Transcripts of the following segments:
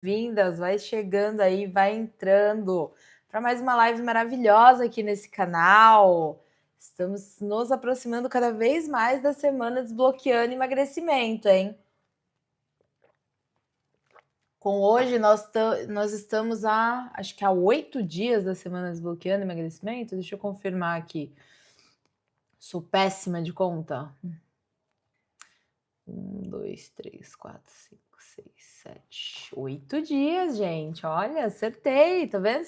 Vindas, vai chegando aí, vai entrando para mais uma live maravilhosa aqui nesse canal. Estamos nos aproximando cada vez mais da semana Desbloqueando Emagrecimento, hein? Com hoje nós estamos acho que há 8 dias da semana Desbloqueando Emagrecimento. Deixa eu confirmar aqui. Sou péssima de conta. 1, 2, 3, 4, 5, 6, 7, 8 dias, gente. Olha, acertei, tá vendo?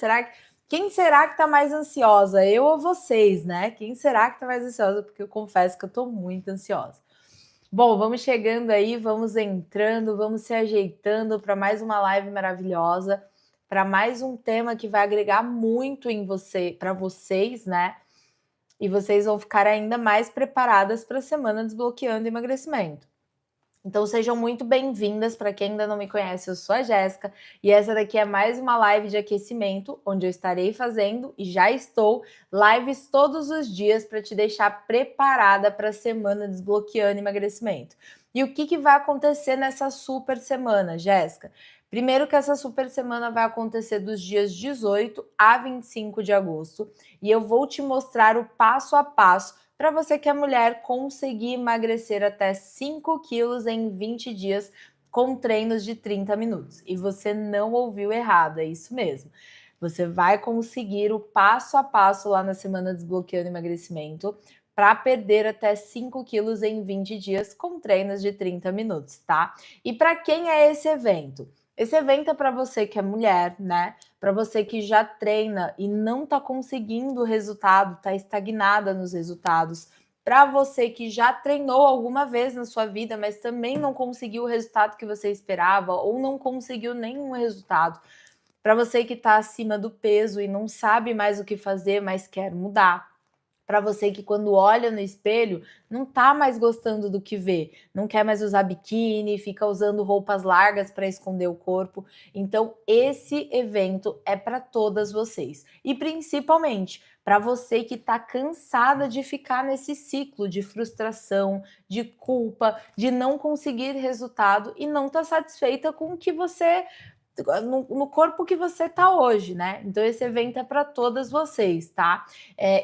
Quem será que tá mais ansiosa? Eu ou vocês, né? Quem será que tá mais ansiosa? Porque eu confesso que eu tô muito ansiosa. Bom, vamos chegando aí, vamos entrando, vamos se ajeitando para mais uma live maravilhosa, para mais um tema que vai agregar muito em você, para vocês, né? E vocês vão ficar ainda mais preparadas para a semana Desbloqueando Emagrecimento. Então sejam muito bem-vindas. Para quem ainda não me conhece, eu sou a Jéssica e essa daqui é mais uma live de aquecimento, onde eu estarei fazendo e já estou lives todos os dias para te deixar preparada para a semana Desbloqueando Emagrecimento. E o que vai acontecer nessa super semana, Jéssica? Primeiro que essa super semana vai acontecer dos dias 18 a 25 de agosto e eu vou te mostrar o passo a passo para você que é mulher conseguir emagrecer até 5 quilos em 20 dias com treinos de 30 minutos. E você não ouviu errado, é isso mesmo. Você vai conseguir o passo a passo lá na semana Desbloqueando Emagrecimento para perder até 5 quilos em 20 dias com treinos de 30 minutos, tá? E para quem é esse evento? Esse evento é para você que é mulher, né? Para você que já treina e não está conseguindo resultado, está estagnada nos resultados, para você que já treinou alguma vez na sua vida, mas também não conseguiu o resultado que você esperava ou não conseguiu nenhum resultado, para você que está acima do peso e não sabe mais o que fazer, mas quer mudar, para você que quando olha no espelho não tá mais gostando do que vê, não quer mais usar biquíni, fica usando roupas largas para esconder o corpo. Então esse evento é para todas vocês e principalmente para você que está cansada de ficar nesse ciclo de frustração, de culpa, de não conseguir resultado e não tá satisfeita com o que você no corpo que você tá hoje, né? Então esse evento é para todas vocês, tá?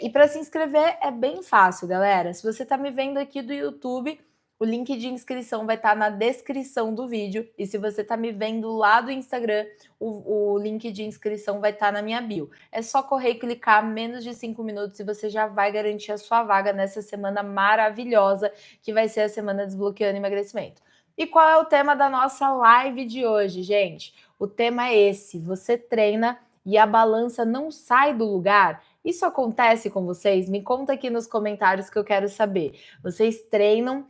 E para se inscrever é bem fácil, galera. Se você tá me vendo aqui do YouTube, o link de inscrição vai estar na descrição do vídeo. E se você tá me vendo lá do Instagram, o link de inscrição vai estar na minha bio. É só correr e clicar menos de 5 minutos e você já vai garantir a sua vaga nessa semana maravilhosa que vai ser a semana Desbloqueando Emagrecimento. E qual é o tema da nossa live de hoje, gente? O tema é esse: você treina e a balança não sai do lugar? Isso acontece com vocês? Me conta aqui nos comentários que eu quero saber. Vocês treinam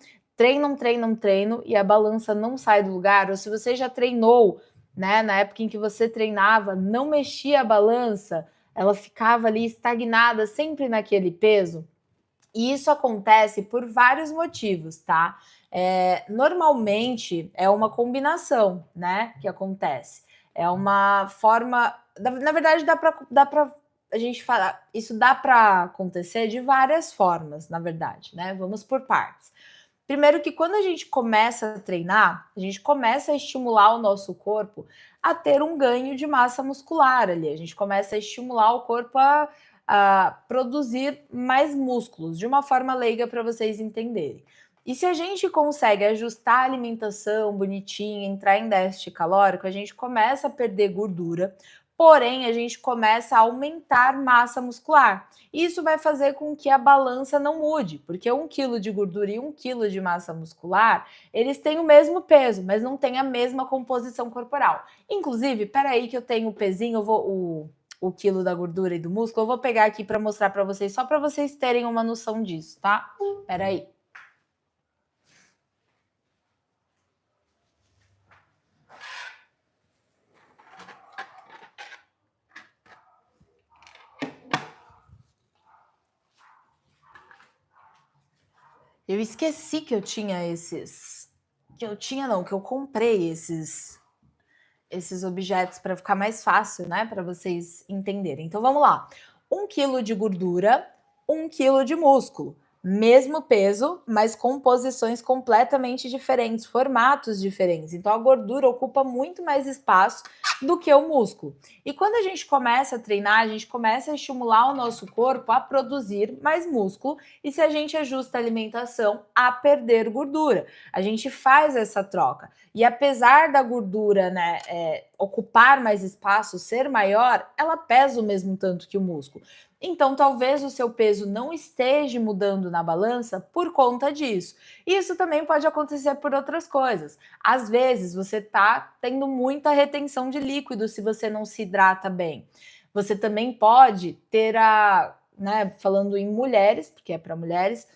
e a balança não sai do lugar? Ou se você já treinou, né, na época em que você treinava, não mexia a balança, ela ficava ali estagnada sempre naquele peso? E isso acontece por vários motivos, tá? Normalmente é uma combinação, né, que acontece. É uma forma, na verdade, dá para a gente falar, isso dá para acontecer de várias formas, na verdade, né? Vamos por partes. Primeiro que quando a gente começa a treinar, a gente começa a estimular o nosso corpo a ter um ganho de massa muscular ali. A gente começa a estimular o corpo a produzir mais músculos, de uma forma leiga para vocês entenderem. E se a gente consegue ajustar a alimentação bonitinha, entrar em déficit calórico, a gente começa a perder gordura, porém a gente começa a aumentar massa muscular. Isso vai fazer com que a balança não mude, porque 1 quilo de gordura e 1 quilo de massa muscular, eles têm o mesmo peso, mas não têm a mesma composição corporal. Inclusive, peraí que eu tenho o pezinho, o quilo da gordura e do músculo, eu vou pegar aqui para mostrar para vocês, só para vocês terem uma noção disso, tá? Peraí. Eu esqueci que eu tinha esses... Que eu comprei esses objetos para ficar mais fácil, né? Para vocês entenderem. Então vamos lá. 1 quilo de gordura, 1 quilo de músculo. mesmo peso, mas composições completamente diferentes, formatos diferentes. Então a gordura ocupa muito mais espaço do que o músculo. E quando a gente começa a treinar, a gente começa a estimular o nosso corpo a produzir mais músculo, e se a gente ajusta a alimentação, a perder gordura. A gente faz essa troca. E apesar da gordura, né, ocupar mais espaço, ser maior, ela pesa o mesmo tanto que o músculo. Então, talvez o seu peso não esteja mudando na balança por conta disso. Isso também pode acontecer por outras coisas. Às vezes, você está tendo muita retenção de líquido se você não se hidrata bem. Você também pode ter né, falando em mulheres, porque é para mulheres,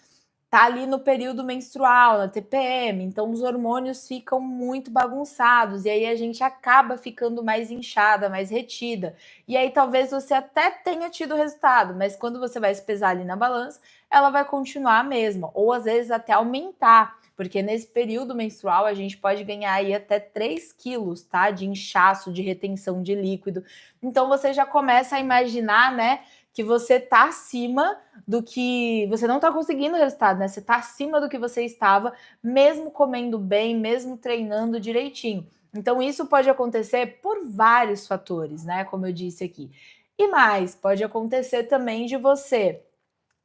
tá ali no período menstrual, na TPM, então os hormônios ficam muito bagunçados e aí a gente acaba ficando mais inchada, mais retida. E aí talvez você até tenha tido resultado, mas quando você vai se pesar ali na balança, ela vai continuar a mesma, ou às vezes até aumentar, porque nesse período menstrual a gente pode ganhar aí até 3 quilos, tá? De inchaço, de retenção de líquido. Então você já começa a imaginar, né, que você tá acima do que você não está conseguindo o resultado, né? Você está acima do que você estava, mesmo comendo bem, mesmo treinando direitinho. Então, isso pode acontecer por vários fatores, né? Como eu disse aqui. E mais, pode acontecer também de você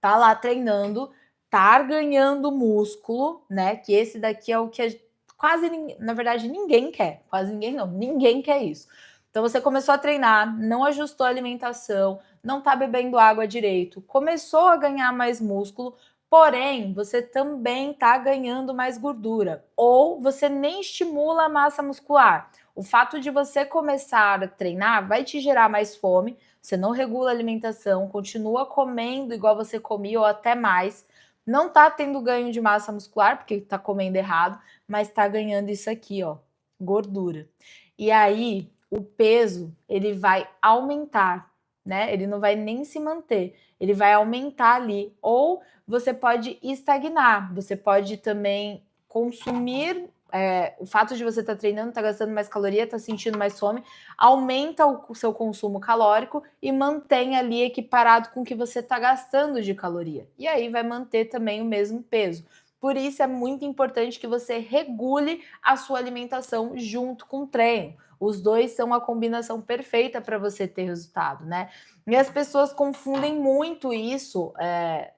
tá lá treinando, tá ganhando músculo, né? Que esse daqui é o que quase, na verdade, ninguém quer. Quase ninguém não, ninguém quer isso. Então você começou a treinar, não ajustou a alimentação, não tá bebendo água direito, começou a ganhar mais músculo, porém você também tá ganhando mais gordura, ou você nem estimula a massa muscular. O fato de você começar a treinar vai te gerar mais fome, você não regula a alimentação, continua comendo igual você comia ou até mais, não tá tendo ganho de massa muscular, porque tá comendo errado, mas tá ganhando isso aqui, ó, gordura. E aí, o peso, ele vai aumentar, né? Ele não vai nem se manter, ele vai aumentar ali. Ou você pode estagnar, você pode também consumir. O fato de você estar treinando, estar gastando mais caloria, estar sentindo mais fome, aumenta o seu consumo calórico e mantém ali equiparado com o que você está gastando de caloria. E aí vai manter também o mesmo peso. Por isso é muito importante que você regule a sua alimentação junto com o treino. Os dois são a combinação perfeita para você ter resultado, né? E as pessoas confundem muito isso,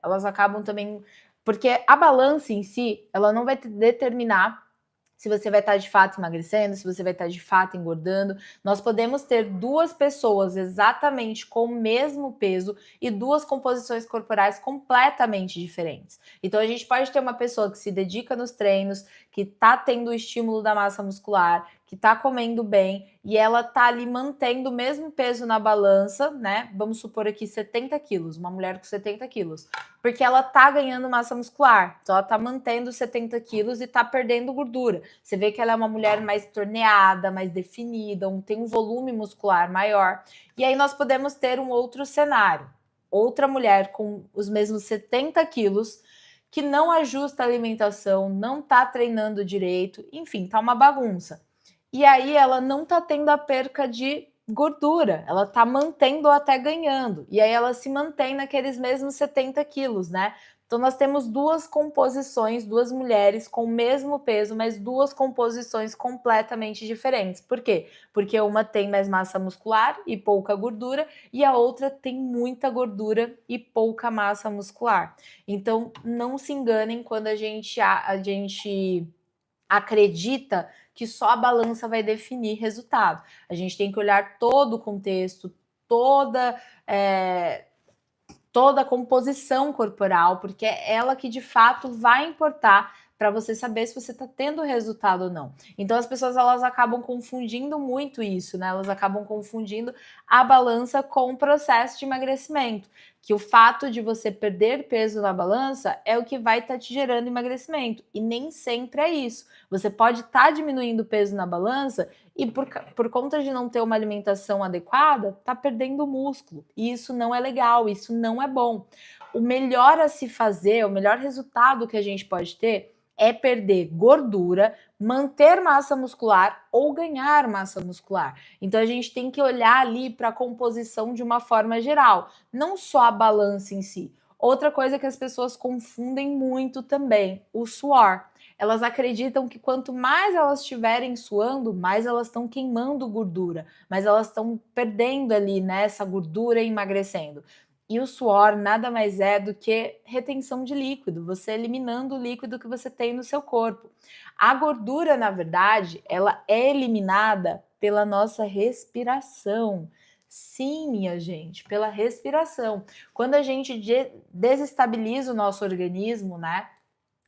elas acabam também. Porque a balança em si, ela não vai determinar se você vai estar de fato emagrecendo, se você vai estar de fato engordando. Nós podemos ter duas pessoas exatamente com o mesmo peso e duas composições corporais completamente diferentes. Então a gente pode ter uma pessoa que se dedica nos treinos, que está tendo o estímulo da massa muscular, que está comendo bem e ela está ali mantendo o mesmo peso na balança, né? Vamos supor aqui 70 quilos, uma mulher com 70 quilos, porque ela está ganhando massa muscular, então ela está mantendo 70 quilos e está perdendo gordura. Você vê que ela é uma mulher mais torneada, mais definida, tem um volume muscular maior. E aí nós podemos ter um outro cenário. Outra mulher com os mesmos 70 quilos, que não ajusta a alimentação, não está treinando direito, enfim, tá uma bagunça. E aí ela não tá tendo a perca de gordura, ela tá mantendo ou até ganhando. E aí ela se mantém naqueles mesmos 70 quilos, né? Então nós temos duas composições, duas mulheres com o mesmo peso, mas duas composições completamente diferentes. Por quê? Porque uma tem mais massa muscular e pouca gordura, e a outra tem muita gordura e pouca massa muscular. Então não se enganem quando a gente acredita que só a balança vai definir resultado. A gente tem que olhar todo o contexto, toda a composição corporal, porque é ela que de fato vai importar para você saber se você está tendo resultado ou não. Então as pessoas elas acabam confundindo muito isso, né? Elas acabam confundindo a balança com o processo de emagrecimento, que o fato de você perder peso na balança é o que vai estar te gerando emagrecimento, e nem sempre é isso. Você pode estar diminuindo o peso na balança e por conta de não ter uma alimentação adequada, tá perdendo músculo. E isso não é legal, isso não é bom. O melhor a se fazer, o melhor resultado que a gente pode ter é perder gordura, manter massa muscular ou ganhar massa muscular. Então a gente tem que olhar ali para a composição de uma forma geral, não só a balança em si. Outra coisa que as pessoas confundem muito também, o suor. Elas acreditam que quanto mais elas estiverem suando, mais elas estão queimando gordura, mas elas estão perdendo ali, né, essa gordura e emagrecendo. E o suor nada mais é do que retenção de líquido, você eliminando o líquido que você tem no seu corpo. A gordura, na verdade, ela é eliminada pela nossa respiração. Sim, minha gente, pela respiração. Quando a gente desestabiliza o nosso organismo, né?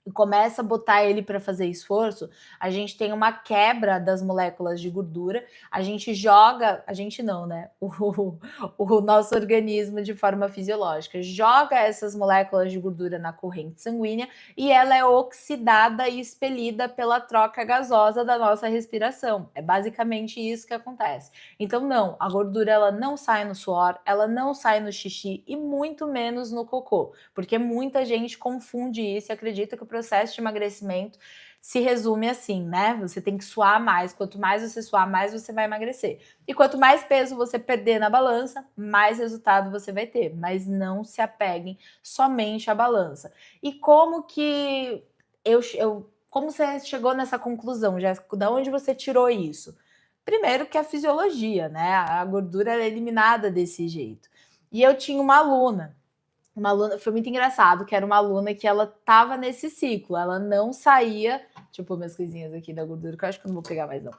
E começa a botar ele para fazer esforço, a gente tem uma quebra das moléculas de gordura, a gente joga, a gente não, né? O nosso organismo de forma fisiológica joga essas moléculas de gordura na corrente sanguínea e ela é oxidada e expelida pela troca gasosa da nossa respiração. É basicamente isso que acontece. Então, não, a gordura ela não sai no suor, ela não sai no xixi e muito menos no cocô, porque muita gente confunde isso e acredita que o processo de emagrecimento se resume assim, né? Você tem que suar mais. Quanto mais você suar, mais você vai emagrecer. E quanto mais peso você perder na balança, mais resultado você vai ter. Mas não se apeguem somente à balança. E como que como você chegou nessa conclusão, Jéssica? Da onde você tirou isso? Primeiro que a fisiologia, né? A gordura é eliminada desse jeito. E eu tinha uma aluna, foi muito engraçado, que era uma aluna que ela tava nesse ciclo, ela não saía, deixa eu pôr minhas coisinhas aqui da gordura, que eu acho que eu não vou pegar mais não.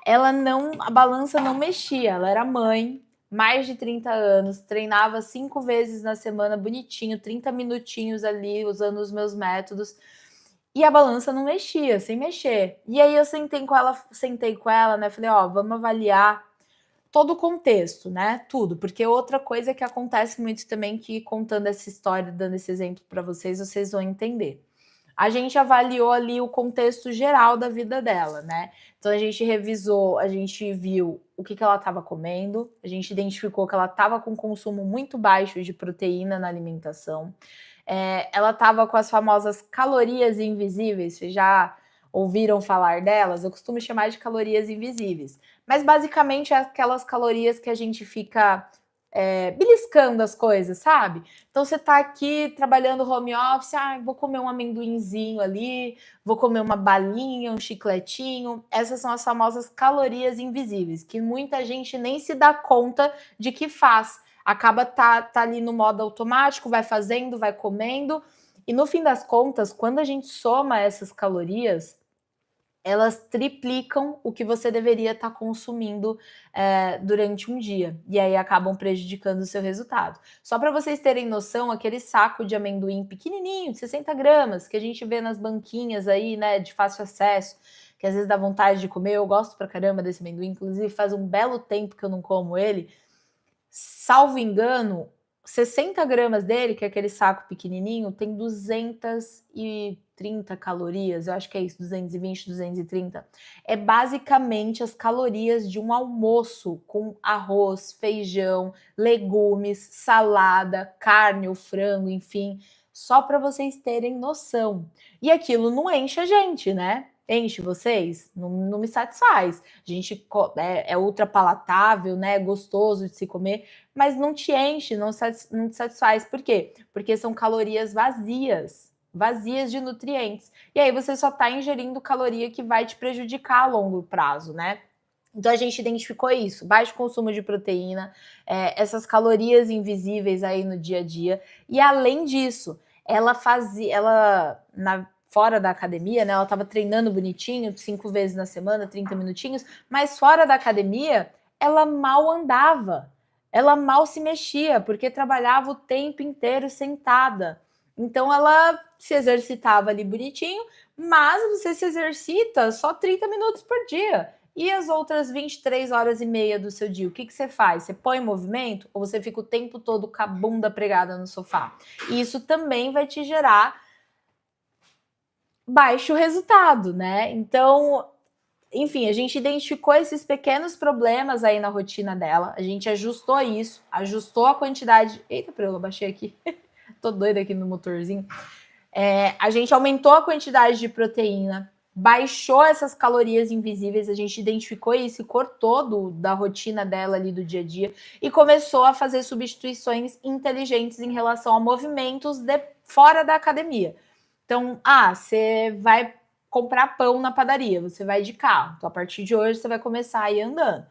Ela não, a balança não mexia, ela era mãe, mais de 30 anos, treinava 5 vezes na semana, bonitinho, 30 minutinhos ali, usando os meus métodos, e a balança não mexia, sem mexer. E aí eu sentei com ela, né, falei, ó, vamos avaliar todo o contexto, né? Tudo, porque outra coisa que acontece muito também, que contando essa história, dando esse exemplo para vocês, vocês vão entender. A gente avaliou ali o contexto geral da vida dela, né? Então a gente revisou, a gente viu o que ela estava comendo, a gente identificou que ela estava com consumo muito baixo de proteína na alimentação. Ela estava com as famosas calorias invisíveis, vocês já ouviram falar delas? Eu costumo chamar de calorias invisíveis. Mas basicamente é aquelas calorias que a gente fica beliscando as coisas, sabe? Então você tá aqui trabalhando home office, vou comer um amendoinzinho ali, vou comer uma balinha, um chicletinho. Essas são as famosas calorias invisíveis, que muita gente nem se dá conta de que faz. Acaba tá ali no modo automático, vai fazendo, vai comendo. E no fim das contas, quando a gente soma essas calorias, elas triplicam o que você deveria estar consumindo durante um dia. E aí acabam prejudicando o seu resultado. Só para vocês terem noção, aquele saco de amendoim pequenininho, de 60 gramas, que a gente vê nas banquinhas aí, né, de fácil acesso, que às vezes dá vontade de comer, eu gosto pra caramba desse amendoim, inclusive faz um belo tempo que eu não como ele. Salvo engano, 60 gramas dele, que é aquele saco pequenininho, tem 230 calorias, eu acho que é isso, 220, 230. É basicamente as calorias de um almoço com arroz, feijão, legumes, salada, carne ou frango, enfim, só para vocês terem noção. E aquilo não enche a gente, né? Enche vocês? Não me satisfaz. A gente é ultra palatável, né? É gostoso de se comer, mas não te enche, não te satisfaz. Por quê? Porque são calorias vazias, vazias de nutrientes. E aí você só está ingerindo caloria que vai te prejudicar a longo prazo, né? Então a gente identificou isso, baixo consumo de proteína, essas calorias invisíveis aí no dia a dia. E além disso, fora da academia, né? Ela estava treinando bonitinho, 5 vezes na semana, 30 minutinhos, mas fora da academia, ela mal andava, ela mal se mexia, porque trabalhava o tempo inteiro sentada. Então ela se exercitava ali bonitinho, mas você se exercita só 30 minutos por dia. E as outras 23 horas e meia do seu dia, o que você faz? Você põe em movimento ou você fica o tempo todo com a bunda pregada no sofá? E isso também vai te gerar baixo resultado, né? Então, enfim, a gente identificou esses pequenos problemas aí na rotina dela, a gente ajustou isso, ajustou a quantidade. Eita, eu abaixei aqui, tô doida aqui no motorzinho. A gente aumentou a quantidade de proteína, baixou essas calorias invisíveis, a gente identificou isso e cortou da rotina dela ali do dia a dia e começou a fazer substituições inteligentes em relação a movimentos fora da academia. Então, você vai comprar pão na padaria, você vai de carro. Então, a partir de hoje, você vai começar a ir andando.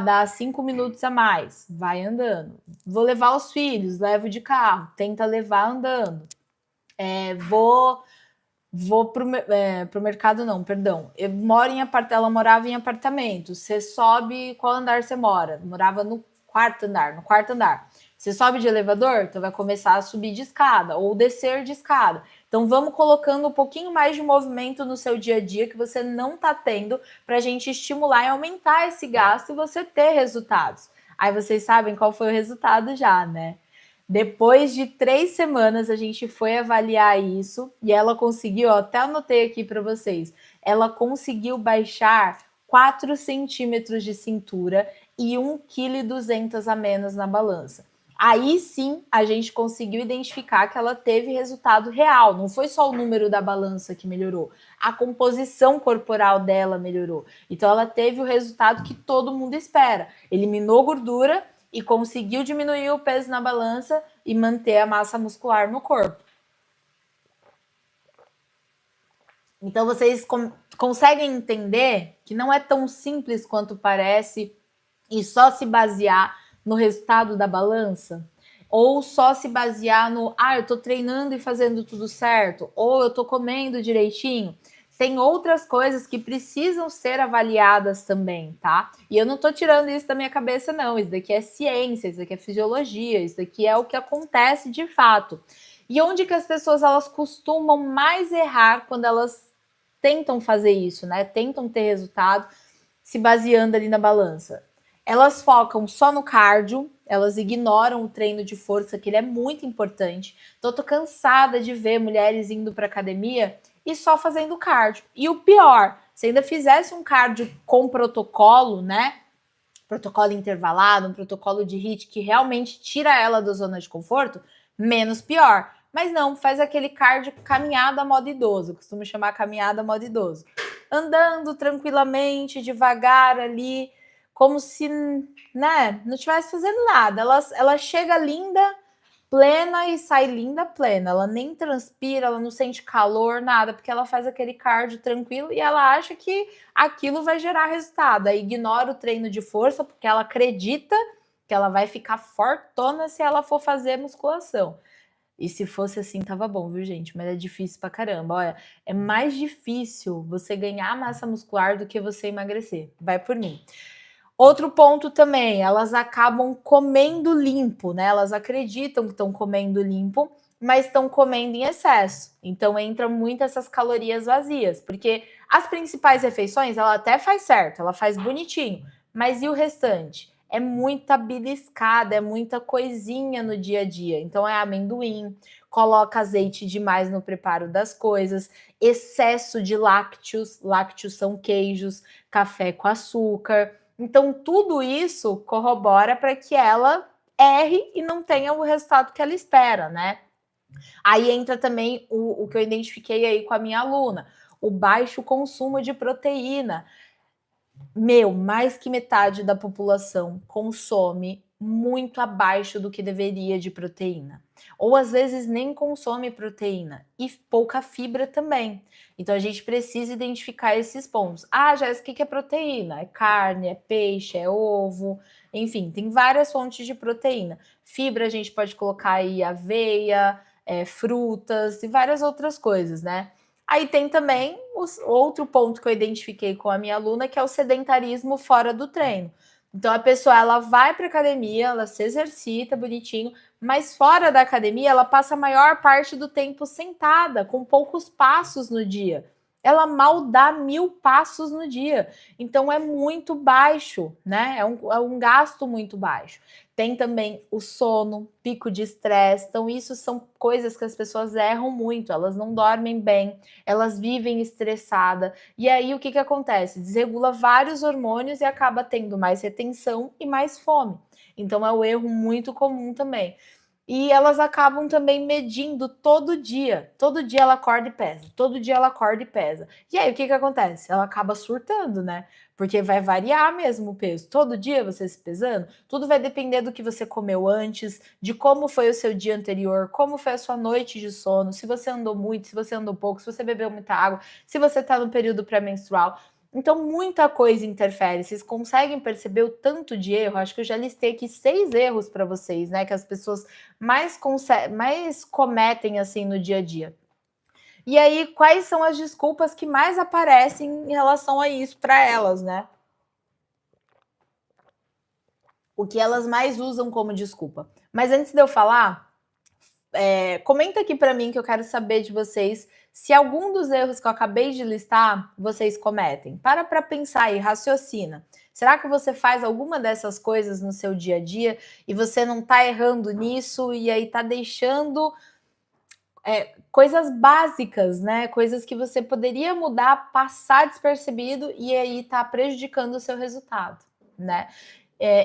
Dá 5 minutos a mais, vai andando. Vou levar os filhos, levo de carro, tenta levar andando. Vou pro mercado, não, perdão. Ela morava em apartamento. Você sobe, qual andar você mora? Morava no quarto andar. Você sobe de elevador, então vai começar a subir de escada ou descer de escada. Então vamos colocando um pouquinho mais de movimento no seu dia a dia que você não está tendo para a gente estimular e aumentar esse gasto e você ter resultados. Aí vocês sabem qual foi o resultado já, né? Depois de 3 semanas, a gente foi avaliar isso e ela conseguiu, até anotei aqui para vocês, ela conseguiu baixar 4 centímetros de cintura e 1,2 kg a menos na balança. Aí sim, a gente conseguiu identificar que ela teve resultado real. Não foi só o número da balança que melhorou, a composição corporal dela melhorou. Então, ela teve o resultado que todo mundo espera. Eliminou gordura e conseguiu diminuir o peso na balança e manter a massa muscular no corpo. Então, vocês conseguem entender que não é tão simples quanto parece e só se basear no resultado da balança? Ou só se basear no, eu tô treinando e fazendo tudo certo, ou eu tô comendo direitinho. Tem outras coisas que precisam ser avaliadas também, tá? E eu não tô tirando isso da minha cabeça, não. Isso daqui é ciência, isso daqui é fisiologia, isso daqui é o que acontece de fato. E onde que as pessoas elas costumam mais errar quando elas tentam fazer isso, né? Tentam ter resultado se baseando ali na balança. Elas focam só no cardio, elas ignoram o treino de força, que ele é muito importante. Então, eu tô cansada de ver mulheres indo para academia e só fazendo cardio. E o pior, se ainda fizesse um cardio com protocolo, né? Protocolo intervalado, um protocolo de HIIT que realmente tira ela da zona de conforto, menos pior. Mas não, faz aquele cardio caminhada modo idoso, eu costumo chamar caminhada modo idoso. Andando tranquilamente, devagar ali, como se, né, não estivesse fazendo nada. Ela chega linda, plena e sai linda, plena. Ela nem transpira, ela não sente calor, nada, porque ela faz aquele cardio tranquilo e ela acha que aquilo vai gerar resultado. Aí ignora o treino de força, porque ela acredita que ela vai ficar fortona se ela for fazer musculação. E se fosse assim, tava bom, viu, gente? Mas é difícil pra caramba. Olha, é mais difícil você ganhar massa muscular do que você emagrecer. Vai por mim. Outro ponto também, elas acabam comendo limpo, né? Elas acreditam que estão comendo limpo, mas estão comendo em excesso. Então entra muito essas calorias vazias, porque as principais refeições ela até faz certo, ela faz bonitinho, mas e o restante? É muita beliscada, é muita coisinha no dia a dia. Então é amendoim, coloca azeite demais no preparo das coisas, excesso de lácteos, lácteos são queijos, café com açúcar. Então, tudo isso corrobora para que ela erre e não tenha o resultado que ela espera, né? Aí entra também o que eu identifiquei aí com a minha aluna, o baixo consumo de proteína. Mais que metade da população consome muito abaixo do que deveria de proteína. Ou às vezes nem consome proteína e pouca fibra também. Então a gente precisa identificar esses pontos. Jéssica, o que é proteína? É carne, é peixe, é ovo, enfim, tem várias fontes de proteína. Fibra a gente pode colocar aí aveia, frutas e várias outras coisas, né? Aí tem também outro ponto que eu identifiquei com a minha aluna, que é o sedentarismo fora do treino. Então a pessoa ela vai para academia, ela se exercita bonitinho, mas fora da academia ela passa a maior parte do tempo sentada, com poucos passos no dia. Ela mal dá 1000 passos no dia. Então é muito baixo, né? É um gasto muito baixo. Tem também o sono, pico de estresse. Então, isso são coisas que as pessoas erram muito. Elas não dormem bem, elas vivem estressadas. E aí, o que acontece? Desregula vários hormônios e acaba tendo mais retenção e mais fome. Então, é um erro muito comum também. e elas acabam também medindo todo dia. Todo dia ela acorda e pesa, todo dia ela acorda e pesa. E aí o que acontece? Ela acaba surtando, né? Porque vai variar mesmo o peso. Todo dia você se pesando, tudo vai depender do que você comeu antes, de como foi o seu dia anterior, como foi a sua noite de sono, se você andou muito, se você andou pouco, se você bebeu muita água, se você está no período pré-menstrual. Então, muita coisa interfere. Vocês conseguem perceber o tanto de erro? Acho que eu já listei aqui 6 erros para vocês, né? Que as pessoas mais cometem assim no dia a dia. E aí, quais são as desculpas que mais aparecem em relação a isso para elas, né? O que elas mais usam como desculpa. Mas antes de eu falar, comenta aqui para mim que eu quero saber de vocês se algum dos erros que eu acabei de listar vocês cometem. Para pensar e raciocina. Será que você faz alguma dessas coisas no seu dia a dia e você não está errando nisso e aí está deixando coisas básicas, né? Coisas que você poderia mudar, passar despercebido e aí tá prejudicando o seu resultado, né?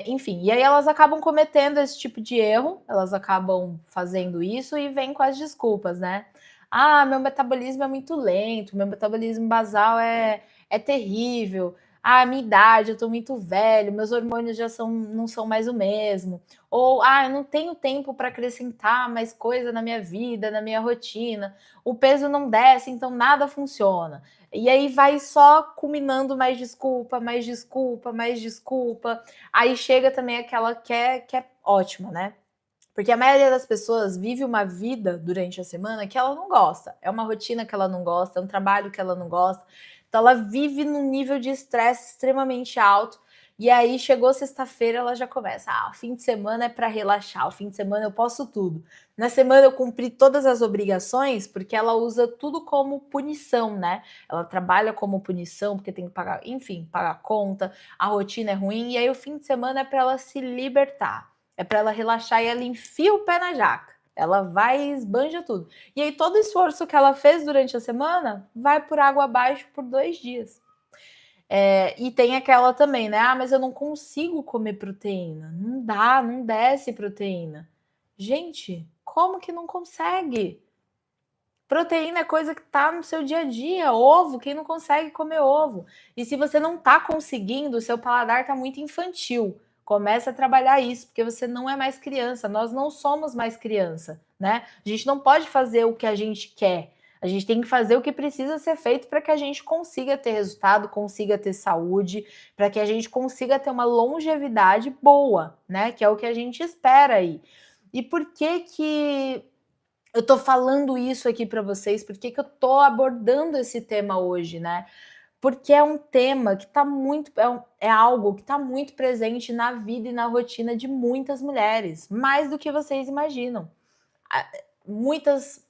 Enfim, e aí elas acabam cometendo esse tipo de erro, elas acabam fazendo isso e vêm com as desculpas, né? Ah, meu metabolismo é muito lento, meu metabolismo basal é terrível. Ah, minha idade, eu tô muito velho, meus hormônios não são mais o mesmo. Ou, eu não tenho tempo para acrescentar mais coisa na minha vida, na minha rotina. O peso não desce, então nada funciona. E aí vai só culminando mais desculpa, mais desculpa, mais desculpa. Aí chega também aquela que é ótima, né? Porque a maioria das pessoas vive uma vida durante a semana que ela não gosta. É uma rotina que ela não gosta, é um trabalho que ela não gosta. Então ela vive num nível de estresse extremamente alto. E aí chegou sexta-feira, ela já começa. O fim de semana é para relaxar, o fim de semana eu posso tudo. Na semana eu cumpri todas as obrigações, porque ela usa tudo como punição, né? Ela trabalha como punição, porque tem que pagar, enfim, pagar conta, a rotina é ruim, e aí o fim de semana é para ela se libertar. É para ela relaxar e ela enfia o pé na jaca. Ela vai e esbanja tudo. E aí todo o esforço que ela fez durante a semana vai por água abaixo por 2 dias. E tem aquela também, né? Mas eu não consigo comer proteína. Não dá, não desce proteína. Gente, como que não consegue? Proteína é coisa que tá no seu dia a dia. Ovo, quem não consegue comer ovo? E se você não tá conseguindo, o seu paladar tá muito infantil. Começa a trabalhar isso, porque você não é mais criança. Nós não somos mais criança, né? A gente não pode fazer o que a gente quer. A gente tem que fazer o que precisa ser feito para que a gente consiga ter resultado, consiga ter saúde, para que a gente consiga ter uma longevidade boa, né? Que é o que a gente espera aí. E por que eu tô falando isso aqui para vocês? Por que eu tô abordando esse tema hoje, né? Porque é um tema que tá muito. É algo que tá muito presente na vida e na rotina de muitas mulheres, mais do que vocês imaginam. Muitas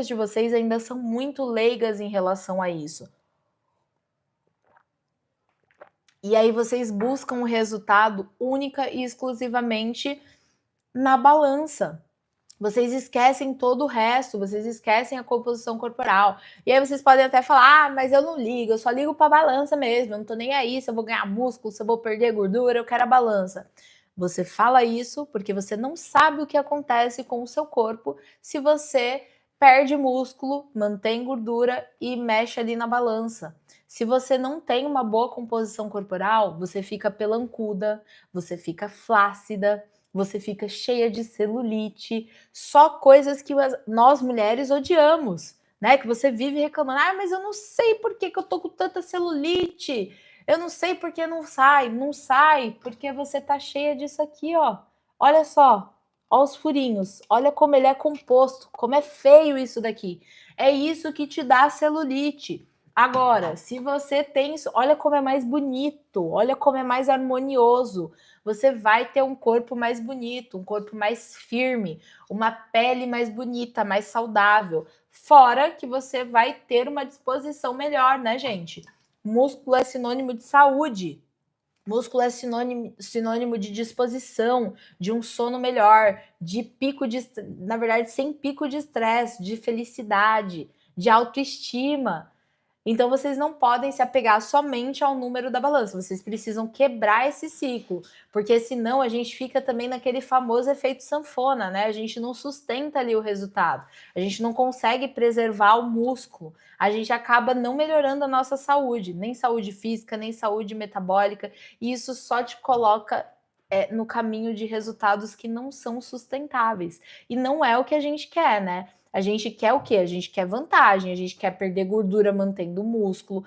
de vocês ainda são muito leigas em relação a isso. E aí vocês buscam o resultado única e exclusivamente na balança. Vocês esquecem todo o resto, vocês esquecem a composição corporal. E aí vocês podem até falar: mas eu não ligo, eu só ligo para a balança mesmo, eu não tô nem aí se eu vou ganhar músculo, se eu vou perder gordura, eu quero a balança. Você fala isso porque você não sabe o que acontece com o seu corpo se você perde músculo, mantém gordura e mexe ali na balança. Se você não tem uma boa composição corporal, você fica pelancuda, você fica flácida, você fica cheia de celulite, só coisas que nós mulheres odiamos, né? Que você vive reclamando: mas eu não sei por que eu tô com tanta celulite, eu não sei por que não sai. Não sai porque você tá cheia disso aqui, ó. Olha só, ó os furinhos, olha como ele é composto, como é feio isso daqui. É isso que te dá celulite. Agora, se você tem isso, olha como é mais bonito, olha como é mais harmonioso. Você vai ter um corpo mais bonito, um corpo mais firme, uma pele mais bonita, mais saudável. Fora que você vai ter uma disposição melhor, né, gente? Músculo é sinônimo de saúde. Músculo é sinônimo de disposição, de um sono melhor, de pico de, na verdade, sem pico de estresse, de felicidade, de autoestima. Então vocês não podem se apegar somente ao número da balança, vocês precisam quebrar esse ciclo, porque senão a gente fica também naquele famoso efeito sanfona, né? A gente não sustenta ali o resultado, a gente não consegue preservar o músculo, a gente acaba não melhorando a nossa saúde, nem saúde física, nem saúde metabólica, e isso só te coloca no caminho de resultados que não são sustentáveis. E não é o que a gente quer, né? A gente quer o quê? A gente quer vantagem, a gente quer perder gordura mantendo o músculo.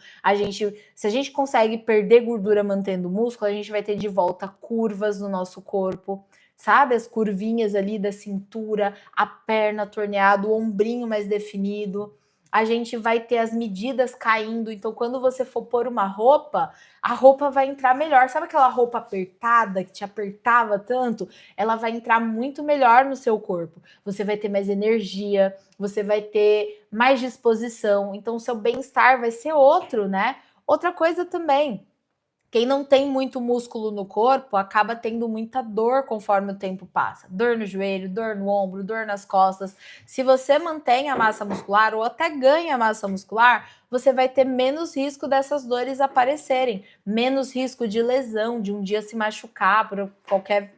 Se a gente consegue perder gordura mantendo o músculo, a gente vai ter de volta curvas no nosso corpo, sabe? As curvinhas ali da cintura, a perna torneada, o ombrinho mais definido. A gente vai ter as medidas caindo. Então, quando você for pôr uma roupa, a roupa vai entrar melhor. Sabe aquela roupa apertada que te apertava tanto? Ela vai entrar muito melhor no seu corpo. Você vai ter mais energia, você vai ter mais disposição. Então, o seu bem-estar vai ser outro, né? Outra coisa também. Quem não tem muito músculo no corpo acaba tendo muita dor conforme o tempo passa. Dor no joelho, dor no ombro, dor nas costas. Se você mantém a massa muscular ou até ganha massa muscular, você vai ter menos risco dessas dores aparecerem, menos risco de lesão, de um dia se machucar por qualquer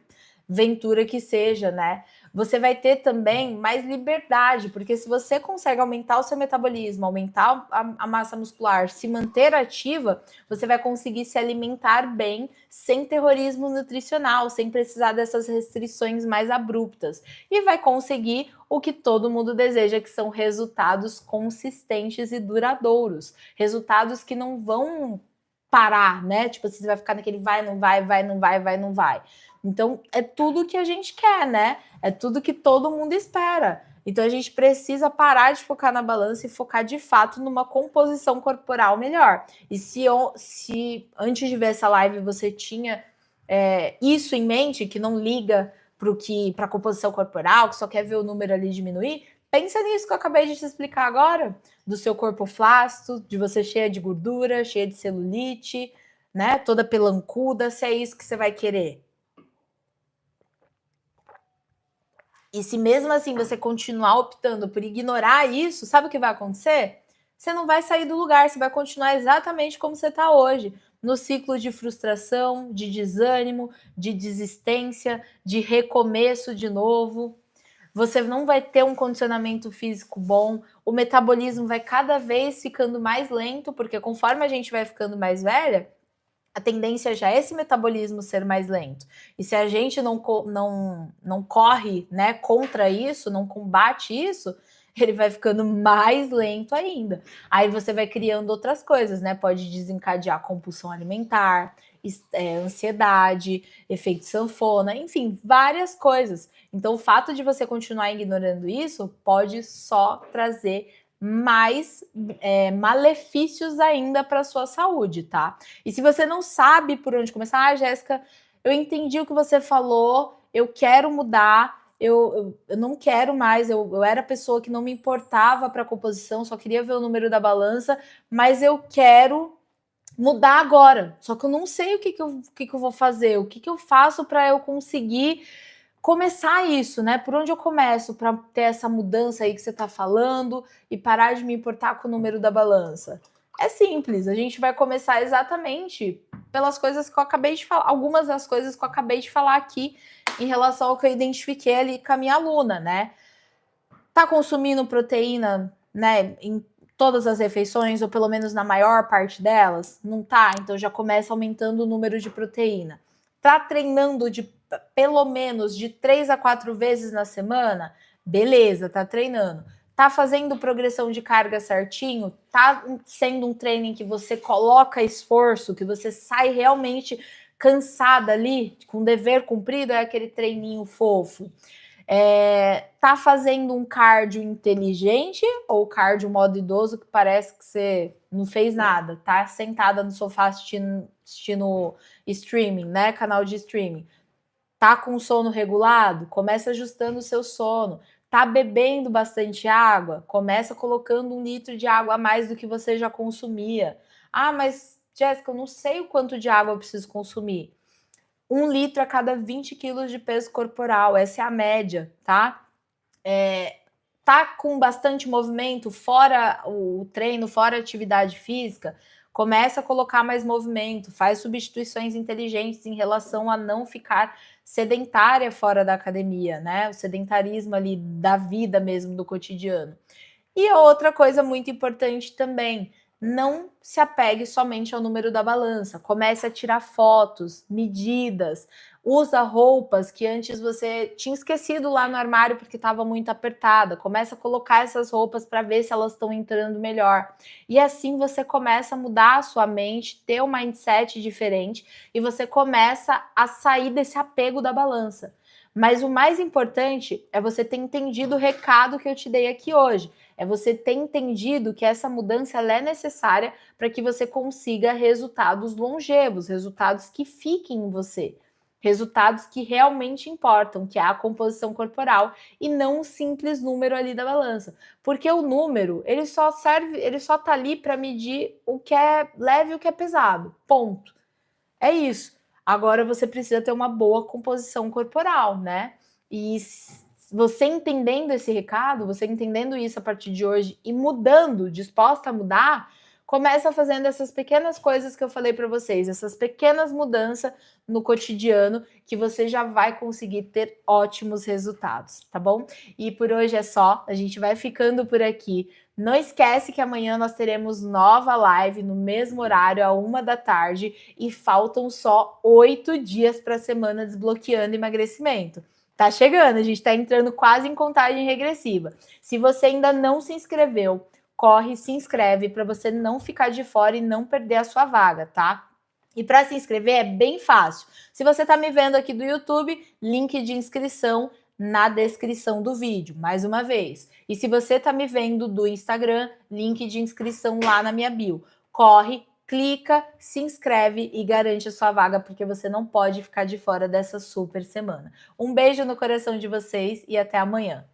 ventura que seja, né? Você vai ter também mais liberdade, porque se você consegue aumentar o seu metabolismo, aumentar a massa muscular, se manter ativa, você vai conseguir se alimentar bem, sem terrorismo nutricional, sem precisar dessas restrições mais abruptas. E vai conseguir o que todo mundo deseja, que são resultados consistentes e duradouros. Resultados que não vão parar, né? Tipo, você vai ficar naquele vai, não vai, vai, não vai, vai, não vai. Então, é tudo que a gente quer, né? É tudo que todo mundo espera. Então, a gente precisa parar de focar na balança e focar de fato numa composição corporal melhor. E se antes de ver essa live você tinha isso em mente, que não liga para a composição corporal, que só quer ver o número ali diminuir, pensa nisso que eu acabei de te explicar agora, do seu corpo flácido, de você cheia de gordura, cheia de celulite, né? Toda pelancuda, se é isso que você vai querer. E se mesmo assim você continuar optando por ignorar isso, sabe o que vai acontecer? Você não vai sair do lugar, você vai continuar exatamente como você está hoje, no ciclo de frustração, de desânimo, de desistência, de recomeço de novo. Você não vai ter um condicionamento físico bom, o metabolismo vai cada vez ficando mais lento, porque conforme a gente vai ficando mais velha, a tendência já é esse metabolismo ser mais lento. E se a gente não corre, né, contra isso, não combate isso, ele vai ficando mais lento ainda. Aí você vai criando outras coisas, né? Pode desencadear compulsão alimentar, ansiedade, efeito sanfona, enfim, várias coisas. Então, o fato de você continuar ignorando isso pode só trazer mais malefícios ainda para a sua saúde, tá? E se você não sabe por onde começar, Jéssica, eu entendi o que você falou, eu quero mudar, eu não quero mais, eu era a pessoa que não me importava para a composição, só queria ver o número da balança, mas eu quero mudar agora. Só que eu não sei o que eu vou fazer, o que eu faço para eu conseguir começar isso, né? Por onde eu começo para ter essa mudança aí que você está falando e parar de me importar com o número da balança? É simples, a gente vai começar exatamente pelas coisas que eu acabei de falar, algumas das coisas que eu acabei de falar aqui em relação ao que eu identifiquei ali com a minha aluna, né? Tá consumindo proteína, né, em todas as refeições, ou pelo menos na maior parte delas? Não tá? Então já começa aumentando o número de proteína. Tá treinando de pelo menos de 3 a 4 vezes na semana? Beleza, tá treinando. Tá fazendo progressão de carga certinho? Tá sendo um treino que você coloca esforço, que você sai realmente cansada ali, com dever cumprido? É aquele treininho fofo. Tá fazendo um cardio inteligente ou cardio modo idoso que parece que você não fez nada, tá sentada no sofá assistindo streaming, né? Canal de streaming. Tá com sono regulado? Começa ajustando o seu sono. Tá bebendo bastante água? Começa colocando 1 litro de água a mais do que você já consumia. Ah, mas Jéssica, eu não sei o quanto de água eu preciso consumir. 1 litro a cada 20 quilos de peso corporal, essa é a média, tá? tá com bastante movimento, fora o treino, fora a atividade física, começa a colocar mais movimento, faz substituições inteligentes em relação a não ficar sedentária fora da academia, né? O sedentarismo ali da vida mesmo, do cotidiano. E outra coisa muito importante também, não se apegue somente ao número da balança. Comece a tirar fotos, medidas, usa roupas que antes você tinha esquecido lá no armário porque estava muito apertada. Começa a colocar essas roupas para ver se elas estão entrando melhor. E assim você começa a mudar a sua mente, ter um mindset diferente e você começa a sair desse apego da balança. Mas o mais importante é você ter entendido o recado que eu te dei aqui hoje. É você ter entendido que essa mudança ela é necessária para que você consiga resultados longevos, resultados que fiquem em você, resultados que realmente importam, que é a composição corporal e não um simples número ali da balança. Porque o número, ele só serve, ele só tá ali para medir o que é leve e o que é pesado. Ponto. É isso. Agora você precisa ter uma boa composição corporal, né? E você entendendo esse recado, você entendendo isso a partir de hoje e mudando, disposta a mudar, começa fazendo essas pequenas coisas que eu falei para vocês, essas pequenas mudanças no cotidiano que você já vai conseguir ter ótimos resultados, tá bom? E por hoje é só, a gente vai ficando por aqui. Não esquece que amanhã nós teremos nova live no mesmo horário, à 1 da tarde, e faltam só 8 dias para a semana desbloqueando emagrecimento. Tá chegando, a gente tá entrando quase em contagem regressiva. Se você ainda não se inscreveu, corre, se inscreve para você não ficar de fora e não perder a sua vaga, tá? E para se inscrever é bem fácil. Se você tá me vendo aqui do YouTube, link de inscrição na descrição do vídeo, mais uma vez. E se você tá me vendo do Instagram, link de inscrição lá na minha bio. Corre, clica, se inscreve e garante a sua vaga, porque você não pode ficar de fora dessa super semana. Um beijo no coração de vocês e até amanhã.